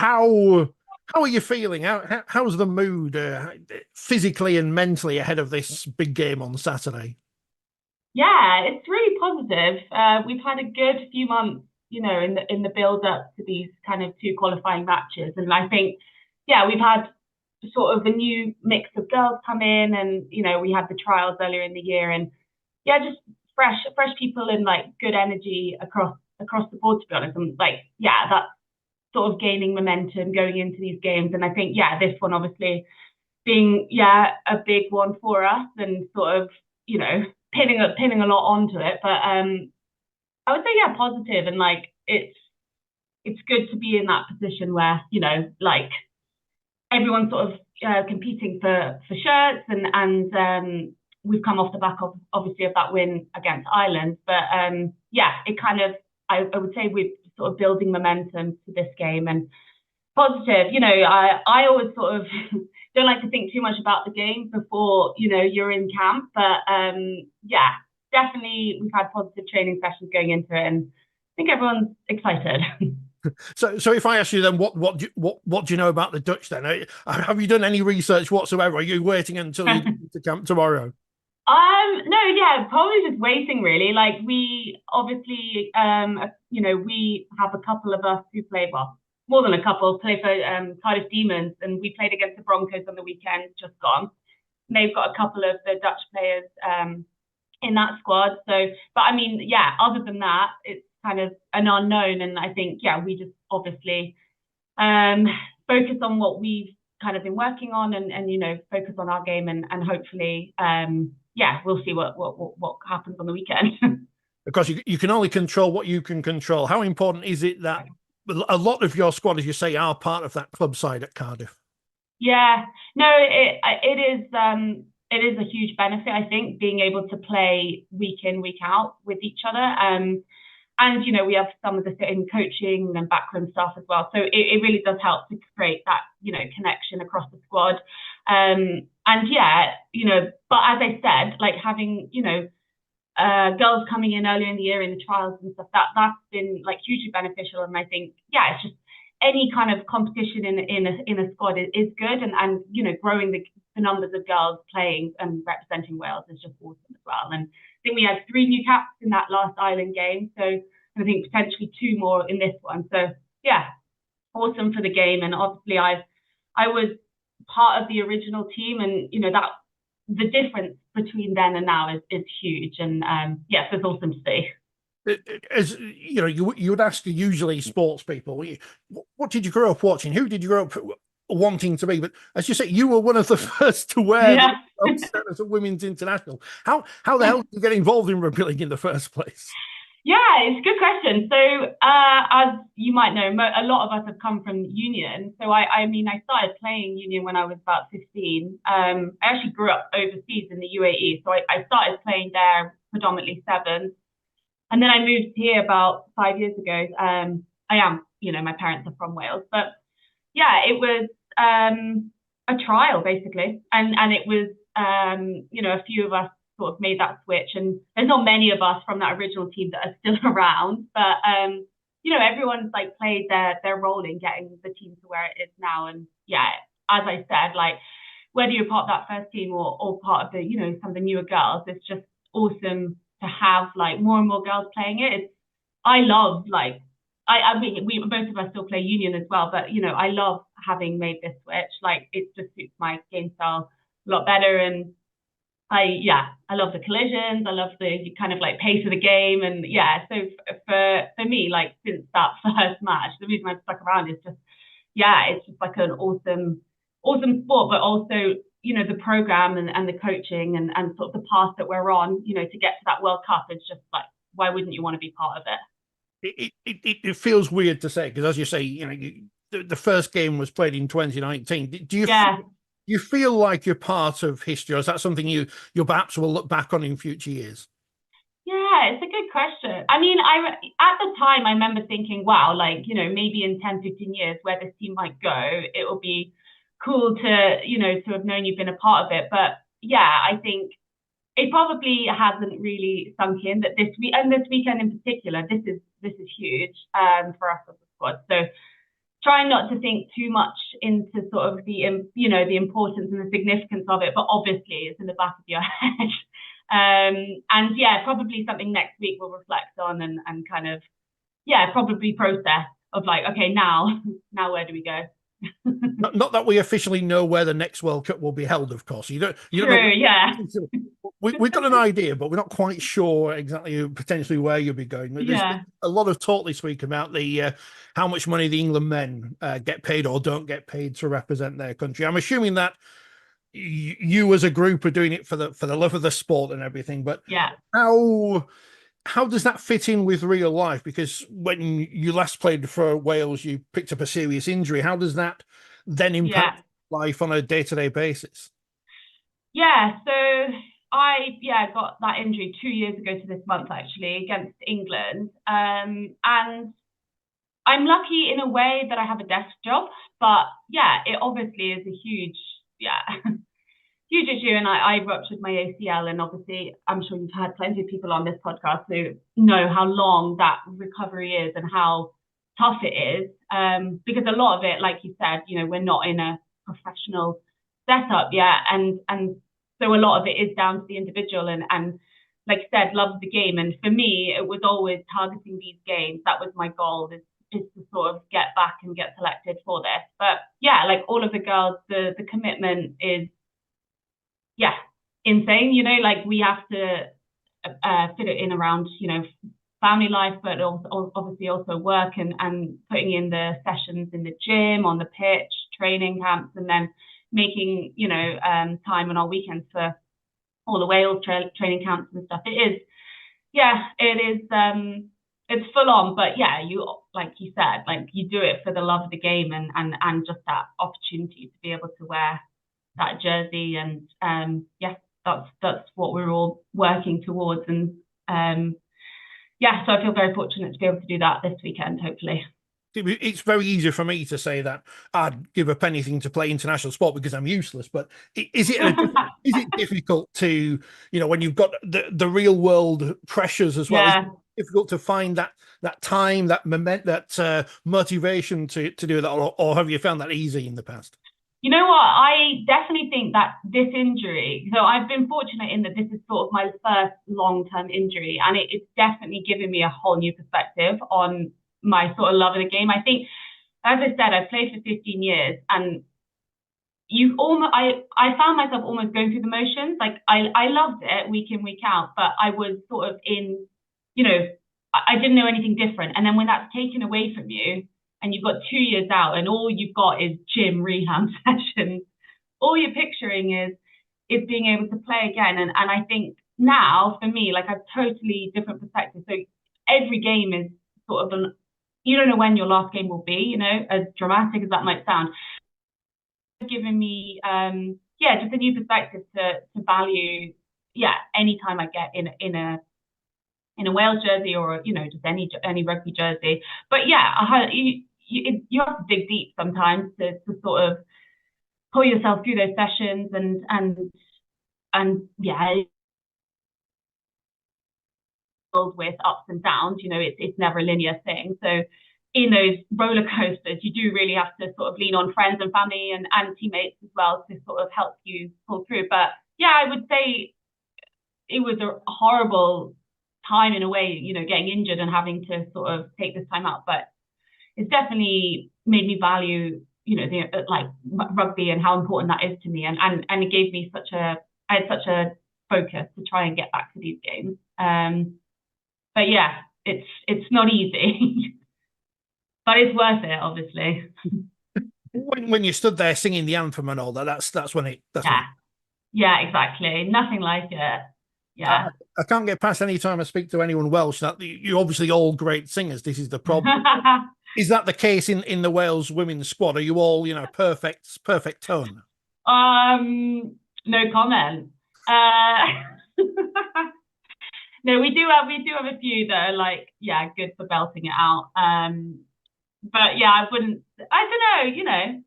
how are you feeling? How's the mood physically and mentally ahead of this big game on Saturday? Yeah, it's really positive. We've had a good few months, in the build up to these kind of two qualifying matches, and I think, yeah, we've had sort of a new mix of girls come in, and we had the trials earlier in the year, and yeah, just fresh people and like good energy across the board. To be honest, and like, yeah, that's sort of gaining momentum going into these games, and I think, yeah, this one obviously being, yeah, a big one for us, and sort of, pinning a lot onto it. But I would say, yeah, positive, and like it's good to be in that position where, like everyone's sort of competing for shirts, and we've come off the back of obviously of that win against Ireland. But yeah, it kind of, I would say we're sort of building momentum to this game, and positive. I always sort of don't like to think too much about the game before, you're in camp. But yeah, definitely we've had positive training sessions going into it, and I think everyone's excited. So if I ask you then, what do you know about the Dutch then? Have you done any research whatsoever? Are you waiting until you get to camp tomorrow? No, yeah, probably just waiting really. Like we obviously, we have a couple of us who play, well, more than a couple, play for Cardiff Demons, and we played against the Broncos on the weekend, just gone. And they've got a couple of the Dutch players in that squad. So, but I mean, yeah, other than that, it's kind of an unknown. And I think, yeah, we just obviously um, focus on what we've kind of been working on, and focus on our game, and hopefully, yeah, we'll see what happens on the weekend. Because you can only control what you can control. How important is it that a lot of your squad, as you say, are part of that club side at Cardiff? Yeah, no, it is a huge benefit, I think, being able to play week in, week out with each other. And we have some of the same coaching and backroom staff as well. So it really does help to create that, connection across the squad. And yeah, but as I said, like having, girls coming in earlier in the year in the trials and stuff, that's been like hugely beneficial. And I think, yeah, it's just any kind of competition in a squad is good, and growing the numbers of girls playing and representing Wales is just awesome as well. And I think we had 3 new caps in that last Ireland game, so I think potentially 2 more in this one. So yeah, awesome for the game. And obviously I was part of the original team, and that the difference between then and now is huge. And yes, it's awesome to see. As you know, you would ask usually sports people, what did you grow up watching? Who did you grow up wanting to be? But as you say, you were one of the first to wear the Yeah. status of women's international. How the hell did you get involved in rugby league in the first place? Yeah, it's a good question. So, as you might know, a lot of us have come from union. So, I mean, I started playing union when I was about 15. I actually grew up overseas in the UAE. So, I started playing there predominantly sevens. And then I moved here about 5 years ago. I am, my parents are from Wales. But yeah, it was a trial basically. And it was, a few of us sort of made that switch. And there's not many of us from that original team that are still around, but everyone's like played their role in getting the team to where it is now. And yeah, as I said, like whether you're part of that first team, or part of the, some of the newer girls, it's just awesome to have like more and more girls playing it. I love like I mean, we both of us still play union as well, but I love having made this switch. Like it just suits my game style a lot better. And I love the collisions. I love the kind of like pace of the game. And yeah, so for me, like since that first match, the reason I've stuck around is just, yeah, it's just like an awesome sport, but also, the program, and the coaching, and sort of the path that we're on, to get to that World Cup is just like, why wouldn't you want to be part of it? It feels weird to say because, as you say, the first game was played in 2019. Do Yeah. you feel like you're part of history, or is that something you perhaps will look back on in future years? Yeah, it's a good question. I mean, I at the time I remember thinking, wow, like, maybe in 10, 15 years where this team might go, it will be cool to, to have known you've been a part of it. But yeah, I think it probably hasn't really sunk in that this weekend in particular, this is huge for us as a squad. So trying not to think too much into sort of the the importance and the significance of it, but obviously it's in the back of your head. And yeah, probably something next week we'll reflect on and kind of probably process of like, okay, now where do we go? Not that we officially know where the next World Cup will be held, of course. You don't True, know. yeah. We've got an idea, but we're not quite sure exactly potentially where you'll be going. There's a lot of talk this week about the how much money the England men get paid or don't get paid to represent their country. I'm assuming that you as a group are doing it for the love of the sport and everything, but how does that fit in with real life? Because when you last played for Wales, you picked up a serious injury. How does that then impact life on a day-to-day basis? Yeah, so I got that injury 2 years ago to this month actually against England. And I'm lucky in a way that I have a desk job, but yeah, it obviously is a huge huge issue. And I ruptured my ACL, and obviously I'm sure you've had plenty of people on this podcast who know how long that recovery is and how tough it is. Because a lot of it, like you said, we're not in a professional setup yet, and so a lot of it is down to the individual and like I said, love the game. And for me, it was always targeting these games. That was my goal, is to sort of get back and get selected for this. But yeah, like all of the girls, the commitment is insane. Like we have to fit it in around family life, but also obviously also work and putting in the sessions in the gym, on the pitch, training camps, and then making time on our weekends for all the Wales training camps and stuff. It's full on, but yeah, you, like you said, like you do it for the love of the game and just that opportunity to be able to wear that jersey. And that's what we're all working towards. And so I feel very fortunate to be able to do that this weekend, hopefully. It's very easy for me to say that I'd give up anything to play international sport because I'm useless. But is it difficult to, when you've got the real world pressures as well? Is it difficult to find that time, that motivation to do that, or have you found that easy in the past? You know what? I definitely think that this injury, so I've been fortunate in that this is sort of my first long-term injury, and it's definitely given me a whole new perspective on my sort of love of the game. I think, as I said, I've played for 15 years, and I found myself almost going through the motions. Like I loved it week in, week out, but I was sort of in, I didn't know anything different. And then when that's taken away from you, and you've got 2 years out and all you've got is gym rehab sessions, all you're picturing is being able to play again. And I think now, for me, like, a totally different perspective. So every game is sort of you don't know when your last game will be, as dramatic as that might sound. It's given me, just a new perspective to value, any time I get in a Wales jersey or, just any rugby jersey. But you have to dig deep sometimes to sort of pull yourself through those sessions and with ups and downs. It's never a linear thing. So in those roller coasters, you do really have to sort of lean on friends and family and teammates as well to sort of help you pull through. But I would say it was a horrible time in a way, getting injured and having to sort of take this time out. But it's definitely made me value, like rugby and how important that is to me. And it gave me I had such a focus to try and get back to these games. But it's not easy, but it's worth it, obviously. When you stood there singing the anthem and all that, that's when exactly. Nothing like it. Yeah. I can't get past any time I speak to anyone Welsh that you're obviously all great singers. This is the problem. Is that the case in the Wales women's squad? Are you all, perfect tone? No comment. No, we do have a few that are like, good for belting it out. But I don't know,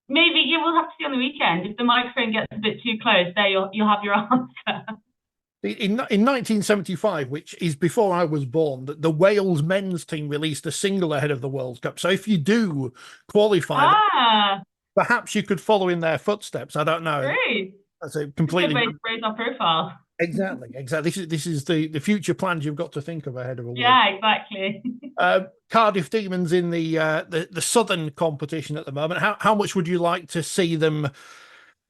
maybe you will have to see on the weekend. If the microphone gets a bit too close, there you'll have your answer. In 1975, which is before I was born, the Wales men's team released a single ahead of the World Cup. So if you do qualify, perhaps you could follow in their footsteps. I don't know. Great. That's a It's a completely good way to raise our profile. exactly. This is the future plans you've got to think of ahead of a World. Yeah, exactly. Cardiff Demons in the southern competition at the moment. How much would you like to see them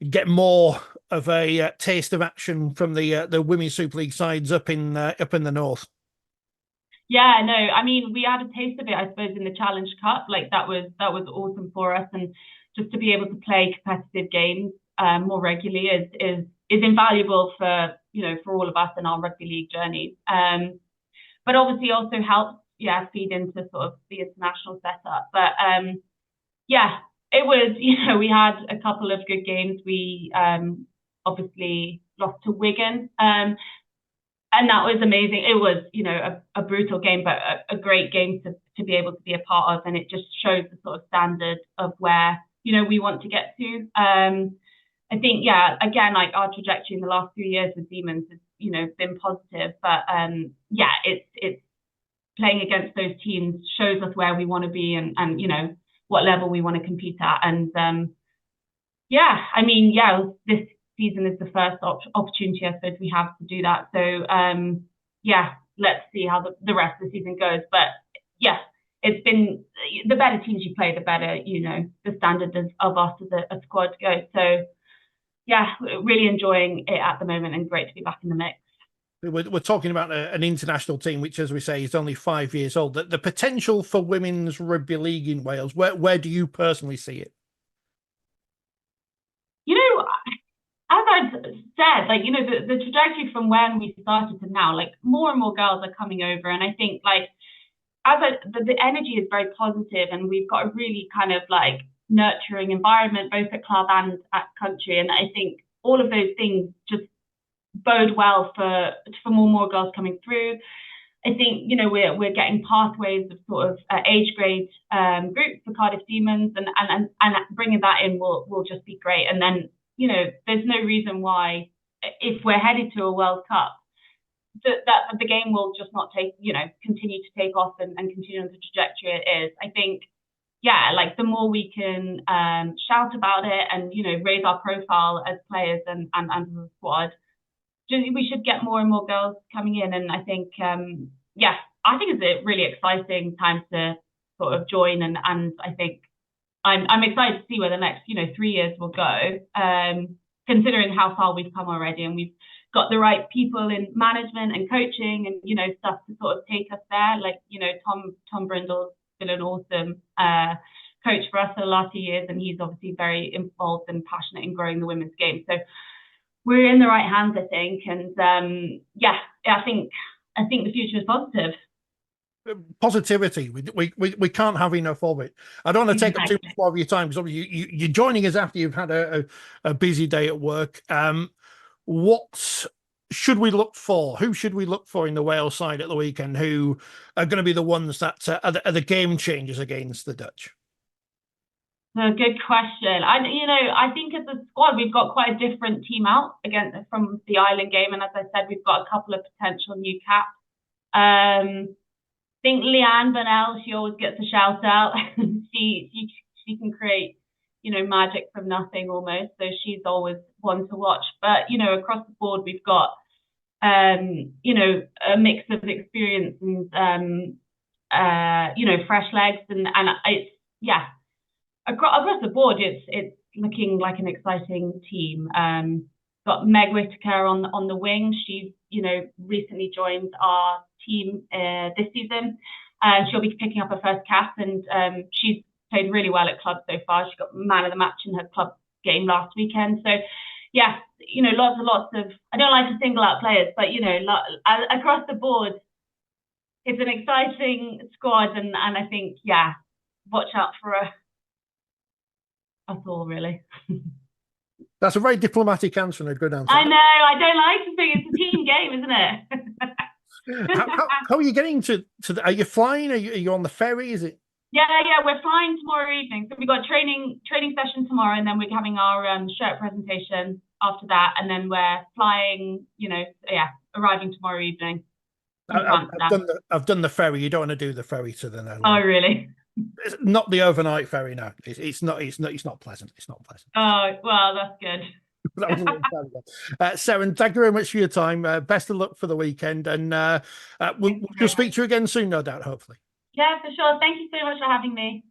get more of a taste of action from the Women's Super League sides up in the north? Yeah, no, I mean, we had a taste of it, I suppose, in the Challenge Cup. Like that was awesome for us, and just to be able to play competitive games more regularly is invaluable for for all of us in our rugby league journey. But obviously also helps, yeah, feed into sort of the international setup. But yeah, it was, we had a couple of good games. We obviously lost to Wigan. And that was amazing. It was, a brutal game, but a great game to be able to be a part of. And it just shows the sort of standard of where, we want to get to. I think, yeah, again, like our trajectory in the last 3 years with Demons has, been positive. But yeah, it's playing against those teams shows us where we want to be and what level we want to compete at. And yeah, I mean, yeah, this season is the first opportunity I suppose we have to do that. So yeah, let's see how the rest of the season goes. But yeah, it's been the better teams you play, the better the standard of us as a squad goes. So yeah, really enjoying it at the moment and great to be back in the mix. We're talking about an international team, which, as we say, is only 5 years old. The potential for women's rugby league in Wales, where do you personally see it? As I said, like, the trajectory from when we started to now, like more and more girls are coming over. And I think like, the energy is very positive and we've got a really kind of like nurturing environment, both at club and at country. And I think all of those things just bode well for more girls coming through. I think, we're getting pathways of sort of age grade groups for Cardiff Demons and bringing that in will just be great. And then, there's no reason why, if we're headed to a World Cup, that the game will just not continue to take off and continue on the trajectory it is. I think, yeah, like the more we can shout about it and, raise our profile as players and as a squad, we should get more and more girls coming in. And I think, yeah, I think it's a really exciting time to sort of join. And I think I'm excited to see where the next, 3 years will go, considering how far we've come already. And we've got the right people in management and coaching and, stuff to sort of take us there. Like, Tom Brindle's been an awesome coach for us for the last 2 years. And he's obviously very involved and passionate in growing the women's game. So we're in the right hands, I think. And yeah, I think the future is positive. Positivity. We can't have enough of it. I don't want to take up too much more of your time because obviously you're joining us after you've had a busy day at work. What should we look for? Who should we look for in the Wales side at the weekend? Who are going to be the ones that are the game changers against the Dutch? A good question. I think as a squad, we've got quite a different team out from the Ireland game. And as I said, we've got a couple of potential new caps. I think Leanne Burnell, she always gets a shout out. she can create, magic from nothing almost. So she's always one to watch. But, across the board, we've got, a mix of experience and, fresh legs. And it's, yeah, across the board, it's looking like an exciting team. Got Meg Whitaker on the wing. She's, recently joined our team this season. She'll be picking up her first cap, and she's played really well at club so far. She got man of the match in her club game last weekend. So, yeah, lots of. I don't like to single out players, but across the board, it's an exciting squad, and I think, yeah, watch out for us all, really. That's a very diplomatic answer and a good answer. I know. I don't like to think it's a team game, isn't it? how are you getting to are you flying? Are you on the ferry? Is it? Yeah, we're flying tomorrow evening. So we've got training session tomorrow, and then we're having our shirt presentation after that, and then we're flying, arriving tomorrow evening. I've done the ferry. You don't want to do the ferry to the Netherlands. Oh, really? It's not the overnight ferry. No, it's not. It's not pleasant. It's not pleasant. Oh, well, that's good. That was a long time ago. Seren, thank you very much for your time. Best of luck for the weekend, and we'll speak to you again soon, no doubt. Hopefully. Yeah, for sure. Thank you so much for having me.